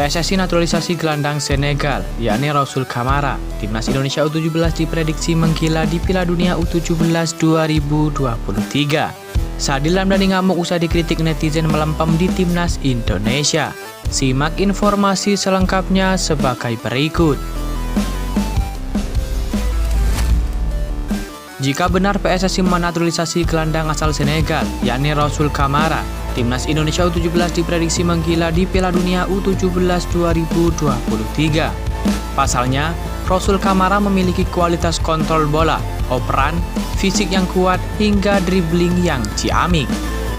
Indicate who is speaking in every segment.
Speaker 1: PSSI naturalisasi gelandang Senegal, yakni Rasul Kamara. Timnas Indonesia U17 diprediksi menggila di Piala Dunia U17 2023. Sadil Ramdhani ngamuk usai dikritik netizen melempem di Timnas Indonesia. Simak informasi selengkapnya sebagai berikut. Jika benar PSSI menaturalisasi gelandang asal Senegal, yakni Rasul Kamara, Timnas Indonesia U17 diprediksi menggila di Piala Dunia U17 2023. Pasalnya, Rasul Kamara memiliki kualitas kontrol bola, operan, fisik yang kuat, hingga dribbling yang ciamik.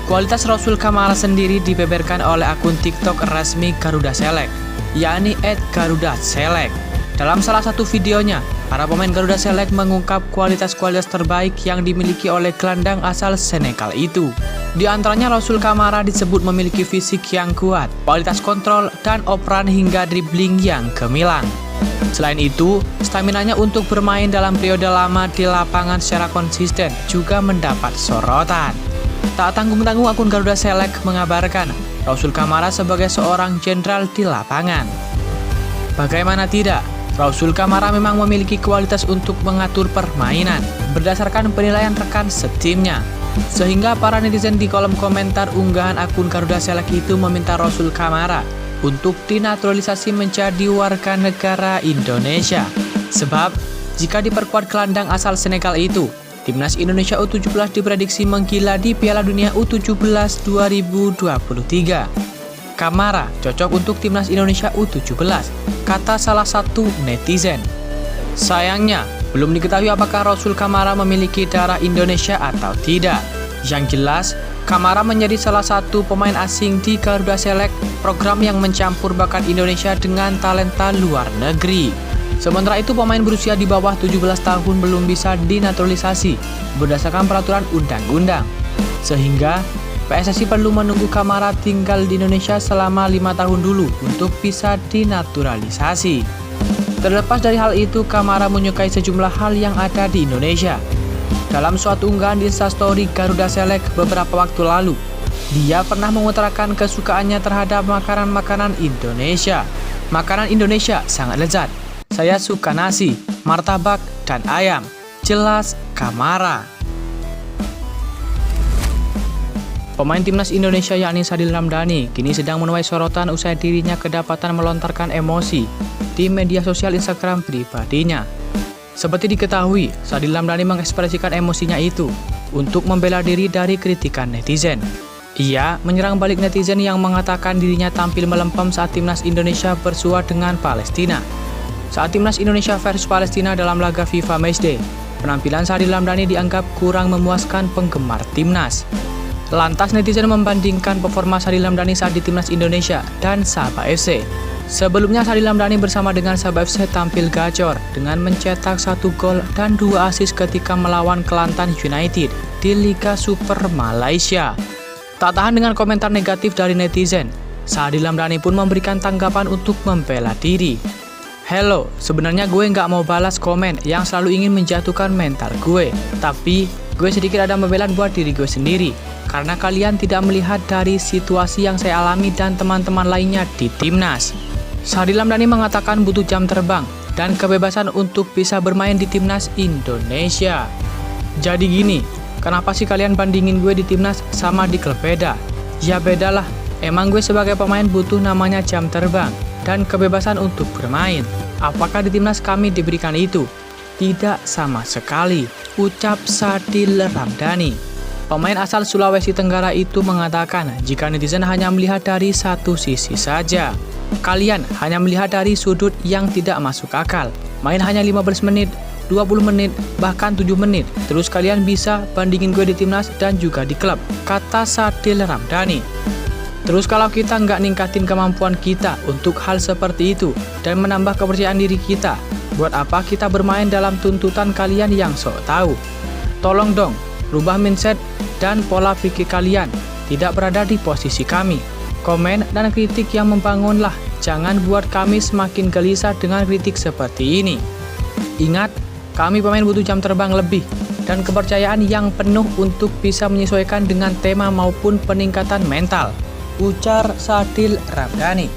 Speaker 1: Kualitas Rasul Kamara sendiri dibeberkan oleh akun TikTok resmi Garuda Select, yakni @GarudaSelect. Dalam salah satu videonya, para pemain Garuda Select mengungkap kualitas-kualitas terbaik yang dimiliki oleh gelandang asal Senegal itu. Di antaranya Rasul Kamara disebut memiliki fisik yang kuat, kualitas kontrol, dan operan hingga dribbling yang gemilang. Selain itu, staminanya untuk bermain dalam periode lama di lapangan secara konsisten juga mendapat sorotan. Tak tanggung-tanggung akun Garuda Select mengabarkan Rasul Kamara sebagai seorang jenderal di lapangan. Bagaimana tidak? Rasul Kamara memang memiliki kualitas untuk mengatur permainan berdasarkan penilaian rekan setimnya. Sehingga para netizen di kolom komentar unggahan akun Garuda Select itu meminta Rasul Kamara untuk dinaturalisasi menjadi warga negara Indonesia. Sebab, jika diperkuat gelandang asal Senegal itu, Timnas Indonesia U17 diprediksi menggila di Piala Dunia U17 2023. Kamara cocok untuk Timnas Indonesia U17, kata salah satu netizen. Sayangnya, belum diketahui apakah Rasul Kamara memiliki darah Indonesia atau tidak. Yang jelas, Kamara menjadi salah satu pemain asing di Garuda Select, program yang mencampur bakat Indonesia dengan talenta luar negeri. Sementara itu, pemain berusia di bawah 17 tahun belum bisa dinaturalisasi berdasarkan peraturan undang-undang. Sehingga PSSI perlu menunggu Kamara tinggal di Indonesia selama 5 tahun dulu untuk bisa dinaturalisasi. Terlepas dari hal itu, Kamara menyukai sejumlah hal yang ada di Indonesia. Dalam suatu unggahan di Instastory Garuda Select beberapa waktu lalu, dia pernah mengutarakan kesukaannya terhadap makanan-makanan Indonesia. Makanan Indonesia sangat lezat. Saya suka nasi, martabak, dan ayam. Jelas Kamara. Pemain Timnas Indonesia yakni Sadil Ramdhani kini sedang menuai sorotan usai dirinya kedapatan melontarkan emosi di media sosial Instagram pribadinya. Seperti diketahui, Sadil Ramdhani mengekspresikan emosinya itu untuk membela diri dari kritikan netizen. Ia menyerang balik netizen yang mengatakan dirinya tampil melempem saat Timnas Indonesia bersua dengan Palestina. Saat Timnas Indonesia versus Palestina dalam laga FIFA Matchday, penampilan Sadil Ramdhani dianggap kurang memuaskan penggemar Timnas. Lantas netizen membandingkan performa Sadil Ramdhani saat di Timnas Indonesia dan Sabah FC. Sebelumnya Sadil Ramdhani bersama dengan Sabah FC tampil gacor dengan mencetak 1 gol dan 2 assist ketika melawan Kelantan United di Liga Super Malaysia. Tak tahan dengan komentar negatif dari netizen, Sadil Ramdhani pun memberikan tanggapan untuk membela diri. Hello, sebenarnya gue nggak mau balas komen yang selalu ingin menjatuhkan mental gue, tapi gue sedikit ada pembelaan buat diri gue sendiri. Karena kalian tidak melihat dari situasi yang saya alami dan teman-teman lainnya di Timnas. Sadil Ramdhani mengatakan butuh jam terbang dan kebebasan untuk bisa bermain di Timnas Indonesia. Jadi gini, kenapa sih kalian bandingin gue di Timnas sama di klub beda? Ya bedalah, emang gue sebagai pemain butuh namanya jam terbang dan kebebasan untuk bermain. Apakah di Timnas kami diberikan itu? Tidak sama sekali, ucap Sadil Ramdhani. Pemain asal Sulawesi Tenggara itu mengatakan jika netizen hanya melihat dari satu sisi saja. Kalian hanya melihat dari sudut yang tidak masuk akal. Main hanya 15 menit, 20 menit, bahkan 7 menit. Terus kalian bisa bandingin gue di Timnas dan juga di klub, kata Sadil Ramdhani. Terus kalau kita nggak ningkatin kemampuan kita untuk hal seperti itu dan menambah kepercayaan diri kita, buat apa kita bermain dalam tuntutan kalian yang sok tahu? Tolong dong, rubah mindset dan pola pikir kalian, tidak berada di posisi kami. Komen dan kritik yang membangunlah, jangan buat kami semakin gelisah dengan kritik seperti ini. Ingat, kami pemain butuh jam terbang lebih dan kepercayaan yang penuh untuk bisa menyesuaikan dengan tema maupun peningkatan mental, ujar Sadil Ramdhani.